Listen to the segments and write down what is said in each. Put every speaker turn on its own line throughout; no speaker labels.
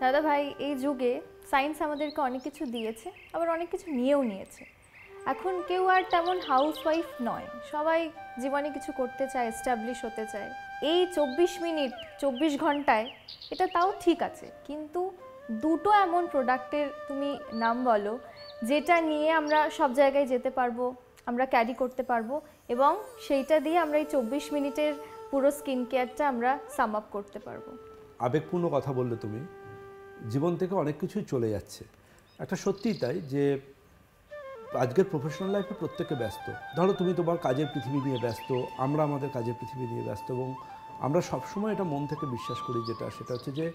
দাদা ভাই, এই যুগে সায়েন্স আমাদেরকে অনেক কিছু দিয়েছে, আবার অনেক কিছু নিয়েও নিয়েছে। এখন কেউ আর তেমন হাউসওয়াইফ নয়, সবাই জীবনে কিছু করতে চায়, এস্টাবলিশ হতে চায়। এই 24 মিনিট 24 ঘন্টায় এটা তাও ঠিক আছে, কিন্তু দুটো এমন প্রোডাক্টের তুমি নাম বলো যেটা নিয়ে আমরা সব জায়গায় যেতে পারবো, আমরা ক্যারি করতে পারবো, এবং সেইটা দিয়ে আমরা এই 24 মিনিটের পুরো স্কিন কেয়ারটা আমরা সাম আপ করতে পারবো।
আবেগপূর্ণ কথা বললে তুমি। জীবন থেকে অনেক কিছুই চলে যাচ্ছে, একটা সত্যিই তাই যে আজকের প্রফেশনাল লাইফে প্রত্যেকে ব্যস্ত। ধরো তুমি তোমার কাজের পৃথিবী নিয়ে ব্যস্ত, আমরা আমাদের কাজের পৃথিবী নিয়ে ব্যস্ত, এবং আমরা সবসময় এটা মন থেকে বিশ্বাস করি সেটা হচ্ছে যে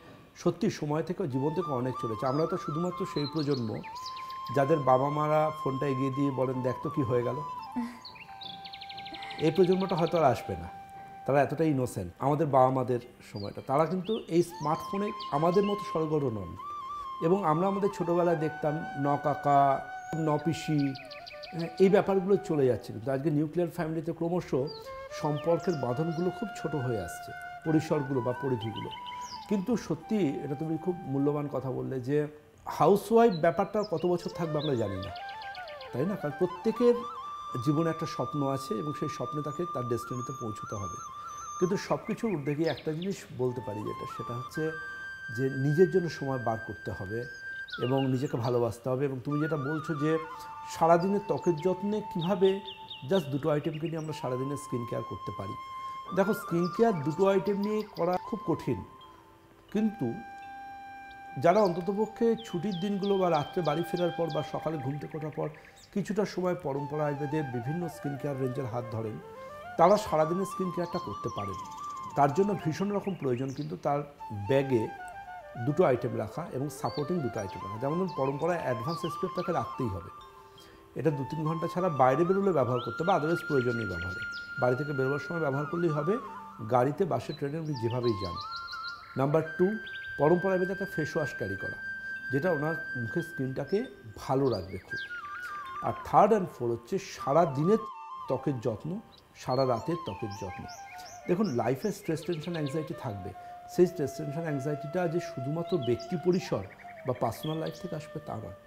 সত্যি সময় থেকে জীবন থেকে অনেক চলেছে। আমরা তো শুধুমাত্র সেই প্রজন্ম যাদের বাবা মারা ফোনটা এগিয়ে দিয়ে বলেন দেখ তো কী হয়ে গেল। এই প্রজন্মটা হয়তো আর আসবে না, তারা এতটাই ইনোসেন্ট। আমাদের বাবা মাদের সময়টা তারা কিন্তু এই স্মার্টফোনে আমাদের মতো সরগর নন, এবং আমরা আমাদের ছোটোবেলায় দেখতাম ন কাকা ন পিসি, এই ব্যাপারগুলো চলে যাচ্ছে। কিন্তু আজকে নিউক্লিয়ার ফ্যামিলিতে ক্রমশ সম্পর্কের বাঁধনগুলো খুব ছোট হয়ে আসছে, পরিসরগুলো বা পরিধিগুলো। কিন্তু সত্যি এটা তুমি খুব মূল্যবান কথা বললে যে হাউসওয়াইফ ব্যাপারটা কত বছর থাকবে আমরা জানি না, তাই না? কারণ প্রত্যেকের জীবনে একটা স্বপ্ন আছে এবং সেই স্বপ্নে তাকে তার ডেস্টিনিতে পৌঁছতে হবে। কিন্তু সব কিছুর ঊর্ধ্বে গিয়ে একটা জিনিস বলতে পারি সেটা হচ্ছে যে নিজের জন্য সময় বার করতে হবে এবং নিজেকে ভালোবাসতে হবে। এবং তুমি যেটা বলছো যে সারাদিনের ত্বকের যত্নে কীভাবে জাস্ট দুটো আইটেমকে নিয়ে আমরা সারাদিনের স্কিন কেয়ার করতে পারি। দেখো, স্কিন কেয়ার দুটো আইটেম নিয়ে করা খুব কঠিন, কিন্তু যারা অন্ততপক্ষে ছুটির দিনগুলো বা রাত্রে বাড়ি ফেরার পর বা সকালে ঘুম থেকে ওঠার পর কিছুটা সময় পরম্পরা আয়ুর্বেদের বিভিন্ন স্কিন কেয়ার রেঞ্জের হাত ধরেন, তারা সারাদিনের স্কিন কেয়ারটা করতে পারেন। তার জন্য ভীষণ রকম প্রয়োজন কিন্তু তার ব্যাগে দুটো আইটেম রাখা এবং সাপোর্টিং দুটো আইটেম রাখা। যেমন পরম্পরায় অ্যাডভান্স এসপিএফ তাকে রাখতেই হবে, এটা 2-3 ঘন্টা ছাড়া বাইরে বেরোলে ব্যবহার করতে হবে, আদারওয়াইজ প্রয়োজন নেই ব্যবহারে। বাড়ি থেকে বেরোবার সময় ব্যবহার করলেই হবে, গাড়িতে বাসে ট্রেনে আপনি যেভাবেই যান। নাম্বার 2, পরম্পরায় একটা ফেস ওয়াশ ক্যারি করা, যেটা ওনার মুখের স্কিনটাকে ভালো রাখবে খুব। আর 3rd and 4 হচ্ছে সারা দিনের ত্বকের যত্ন, সারা রাতের ত্বকের যত্ন। দেখুন, লাইফে স্ট্রেস টেনশন অ্যাংজাইটি থাকবে, সেই স্ট্রেস টেনশন অ্যাংজাইটিটা যে শুধুমাত্র ব্যক্তি পরিসর বা পার্সোনাল লাইফ থেকে আসবে তা নয়।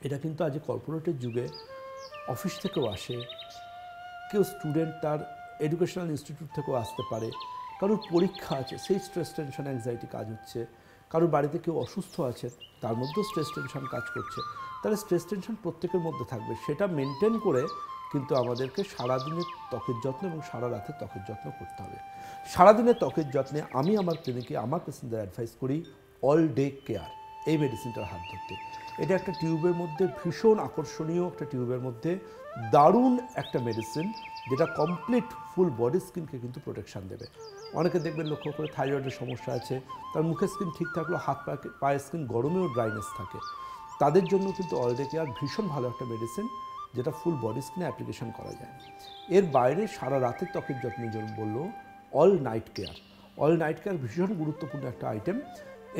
এটা কিন্তু আজ কর্পোরেটের যুগে অফিস থেকেও আসে, কেউ স্টুডেন্ট তার এডুকেশনাল ইনস্টিটিউট থেকেও আসতে পারে, কারোর পরীক্ষা আছে সেই স্ট্রেস টেনশন অ্যাংজাইটি কাজ হচ্ছে, কারোর বাড়িতে কেউ অসুস্থ আছে তার মধ্যেও স্ট্রেস টেনশন কাজ করছে। তাহলে স্ট্রেস টেনশন প্রত্যেকের মধ্যে থাকবে, সেটা মেনটেন করে কিন্তু আমাদেরকে সারাদিনের ত্বকের যত্ন এবং সারা রাতের ত্বকের যত্ন করতে হবে। সারাদিনের ত্বকের যত্নে আমি আমার ক্লিনিকে আমার পেশেন্টদের অ্যাডভাইস করি অল ডে কেয়ার, এই মেডিসিনটার হাত ধরতে। এটা একটা টিউবের মধ্যে ভীষণ আকর্ষণীয়, একটা টিউবের মধ্যে দারুণ একটা মেডিসিন, যেটা কমপ্লিট ফুল বডি স্কিনকে কিন্তু প্রোটেকশান দেবে। অনেকে দেখবেন লক্ষ্য করে থাইরয়েডের সমস্যা আছে, তার মুখের স্কিন ঠিক থাকলেও হাত পায়ের স্কিন গরমেও ড্রাইনেস থাকে, তাদের জন্য কিন্তু অল ডে কেয়ার ভীষণ ভালো একটা মেডিসিন, যেটা ফুল বডি স্কিনে অ্যাপ্লিকেশন করা যায়। এর বাইরে সারা রাতের ত্বকের যত্নের জন্য বললো all night care. All night care ভীষণ গুরুত্বপূর্ণ একটা আইটেম,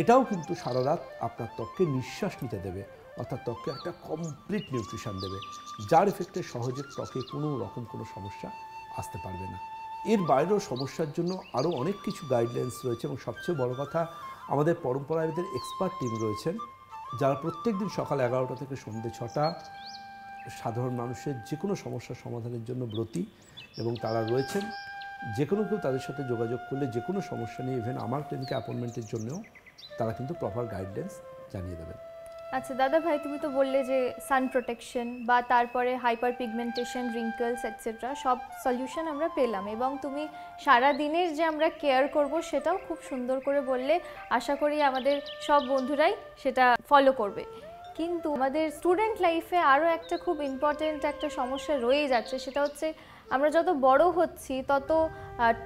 এটাও কিন্তু সারা রাত আপনার ত্বককে নিঃশ্বাস নিতে দেবে, অর্থাৎ ত্বককে একটা কমপ্লিট নিউট্রিশন দেবে, যার এফেক্টে সহজে ত্বকে কোনো রকম কোনো সমস্যা আসতে পারবে না। এর বাইরেও সমস্যার জন্য আরও অনেক কিছু গাইডলাইন্স রয়েছে, এবং সবচেয়ে বড় কথা আমাদের পরম্পরাবিদের এক্সপার্ট টিম রয়েছেন, যারা প্রত্যেক দিন সকাল 11টা থেকে সন্ধ্যে 6টা সাধারণ মানুষের যে কোনো সমস্যার সমাধানের জন্য ব্রতী, এবং তারা রয়েছেন যে কোনো কেউ তাদের সাথে যোগাযোগ করলে যে কোনো সমস্যা নিয়ে ইভেন আমার ক্লিনিকে অ্যাপয়েন্টমেন্টের জন্যও তারা কিন্তু প্রপার গাইডলাইন্স জানিয়ে দেবেন।
আচ্ছা দাদা ভাই, তুমি তো বললে যে সান প্রোটেকশন বা তারপরে হাইপার পিগমেন্টেশন, রিঙ্কলস এটসেট্রা সব সলিউশন আমরা পেলাম, এবং তুমি সারা দিনের যে আমরা কেয়ার করব সেটাও খুব সুন্দর করে বললে। আশা করি আমাদের সব বন্ধুরাই সেটা ফলো করবে। কিন্তু আমাদের স্টুডেন্ট লাইফে আরও একটা খুব ইম্পর্টেন্ট একটা সমস্যা রয়ে যাচ্ছে, সেটা হচ্ছে আমরা যত বড় হচ্ছি তত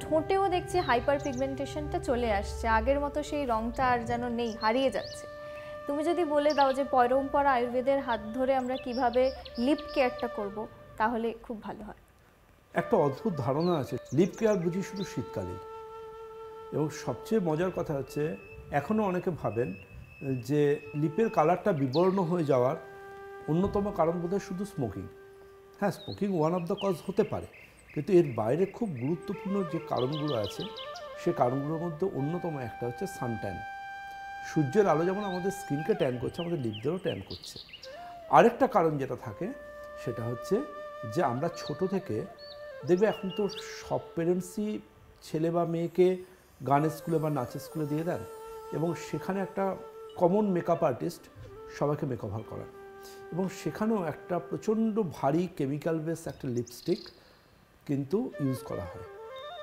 ঠোঁটেও দেখছি হাইপার পিগমেন্টেশনটা চলে আসছে, আগের মতো সেই রঙটা আর যেন নেই, হারিয়ে যাচ্ছে। তুমি যদি বলে দাও যে পরম্পরা আয়ুর্বেদের হাত ধরে আমরা কিভাবে লিপ কেয়ারটা করব, তাহলে খুব ভালো হয়।
একটা অদ্ভুত ধারণা আছে লিপ কেয়ার বুঝি শুধু শীতকালে, এবং সবচেয়ে মজার কথা হচ্ছে এখনও অনেকে ভাবেন যে লিপের কালারটা বিবর্ণ হয়ে যাওয়ার অন্যতম কারণ বোধহয় শুধু স্মোকিং। হ্যাঁ, smoking one of the cause হতে পারে, কিন্তু এর বাইরে খুব গুরুত্বপূর্ণ যে কারণগুলো আছে সে কারণগুলোর মধ্যে অন্যতম একটা হচ্ছে সানট্যান। সূর্যের আলো যেমন আমাদের স্কিনকে ট্যান করছে, আমাদের লিপদেরও ট্যান করছে। আরেকটা কারণ যেটা থাকে সেটা হচ্ছে যে আমরা ছোট থেকে দেখবে, এখন তো সব পেরেন্টসই ছেলে বা মেয়েকে গানের স্কুলে বা নাচের স্কুলে দিয়ে দেন, এবং সেখানে একটা কমন মেকআপ আর্টিস্ট সবাইকে মেকওভার করান, এবং সেখানেও একটা প্রচণ্ড ভারী কেমিক্যাল বেস একটা লিপস্টিক কিন্তু ইউজ করা হয়,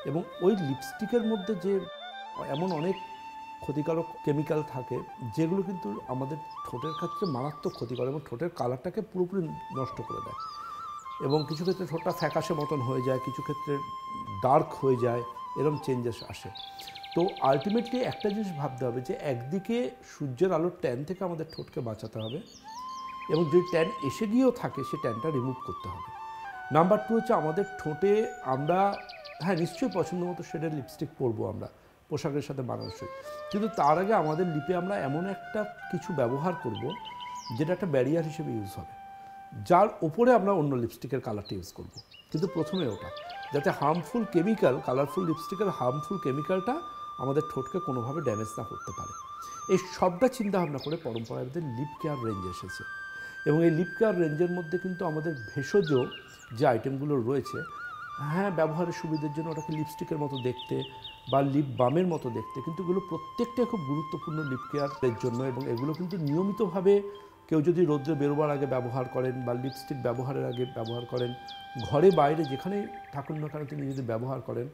এবং ওই লিপস্টিকের মধ্যে যে এমন অনেক ক্ষতিকারক কেমিক্যাল থাকে যেগুলো কিন্তু আমাদের ঠোঁটের ক্ষেত্রে মারাত্মক ক্ষতি করে এবং ঠোঁটের কালারটাকে পুরোপুরি নষ্ট করে দেয়, এবং কিছু ক্ষেত্রে ঠোঁটটা ফ্যাকাশে মতন হয়ে যায়, কিছু ক্ষেত্রে ডার্ক হয়ে যায়, এরকম চেঞ্জেস আসে। তো আলটিমেটলি একটা জিনিস ভাবতে হবে যে একদিকে সূর্যের আলোর ট্যান থেকে আমাদের ঠোঁটকে বাঁচাতে হবে, এবং যদি ট্যান এসে গিয়েও থাকে সে ট্যানটা রিমুভ করতে হবে। নাম্বার 2 হচ্ছে আমাদের ঠোঁটে আমরা নিশ্চয়ই পছন্দ মতো শেডের লিপস্টিক পরবো আমরা, পোশাকের সাথে মানানসই, কিন্তু তার আগে আমাদের লিপে আমরা এমন একটা কিছু ব্যবহার করব যেটা একটা ব্যারিয়ার হিসেবে ইউজ হবে, যার ওপরে আমরা অন্য লিপস্টিকের কালারটা ইউজ করব, কিন্তু প্রথমে ওটা, যাতে হার্মফুল কেমিক্যাল, কালারফুল লিপস্টিকের হার্মফুল কেমিক্যালটা আমাদের ঠোঁটকে কোনোভাবে ড্যামেজ না করতে পারে। এই সবটা চিন্তাভাবনা করে পরম্পরাগত লিপ কেয়ার রেঞ্জ এসেছে, এবং এই লিপ কেয়ার রেঞ্জের মধ্যে কিন্তু আমাদের ভেষজ যে আইটেমগুলো রয়েছে, ব্যবহারের সুবিধার জন্য ওটাকে লিপস্টিকের মতো দেখতে বা লিপ বামের মতো দেখতে, কিন্তু এগুলো প্রত্যেকটাই খুব গুরুত্বপূর্ণ লিপ কেয়ারের জন্য, এবং এগুলো কিন্তু নিয়মিতভাবে কেউ যদি রোদ্রে বেরোবার আগে ব্যবহার করেন বা লিপস্টিক ব্যবহারের আগে ব্যবহার করেন, ঘরে বাইরে যেখানেই থাকুন না কেন তিনি যদি ব্যবহার করেন,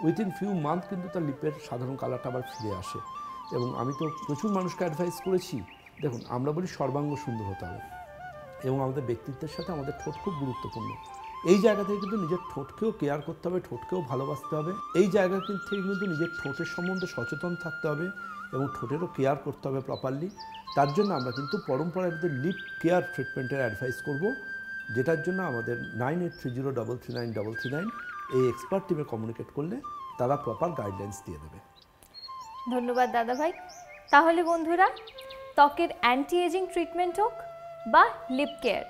উইথিন ফিউ মান্থ কিন্তু তার লিপের সাধারণ কালারটা আবার ফিরে আসে। এবং আমি তো প্রচুর মানুষকে অ্যাডভাইস করেছি, দেখুন আমরা বলি সর্বাঙ্গ সুন্দর হতে হবে, এবং আমাদের ব্যক্তিত্বের সাথে আমাদের ঠোঁট খুব গুরুত্বপূর্ণ। এই জায়গা থেকে কিন্তু নিজের ঠোঁটকেও কেয়ার করতে হবে, ঠোঁটকেও ভালোবাসতে হবে, এই জায়গা থেকে কিন্তু নিজের ঠোঁটের সম্বন্ধে সচেতন থাকতে হবে এবং ঠোঁটেরও কেয়ার করতে হবে প্রপারলি। তার জন্য আমরা কিন্তু পরম্পরাগত লিপ কেয়ার ট্রিটমেন্টের অ্যাডভাইস করব, যেটার জন্য আমাদের 9830339339 এই এক্সপার্ট টিমে কমিউনিকেট করলে তারা প্রপার গাইডলাইন্স দিয়ে দেবে।
ধন্যবাদ দাদা ভাই। তাহলে বন্ধুরা, ত্বকের অ্যান্টি এজিং ট্রিটমেন্ট হোক বা লিপ কেয়ার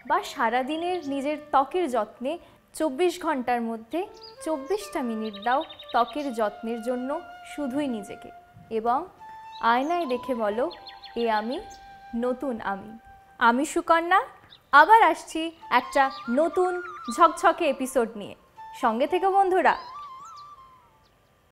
বা সারাদিনের নিজের ত্বকের যত্নে 24 ঘন্টার মধ্যে 24টা মিনিট দাও ত্বকের যত্নের জন্য শুধুই নিজেকে, এবং আয়নায় দেখে বলো, এ আমি, নতুন আমি সুকন্যা। আবার আসছি একটা নতুন ঝকঝকে এপিসোড নিয়ে, সঙ্গে থেকে বন্ধুরা।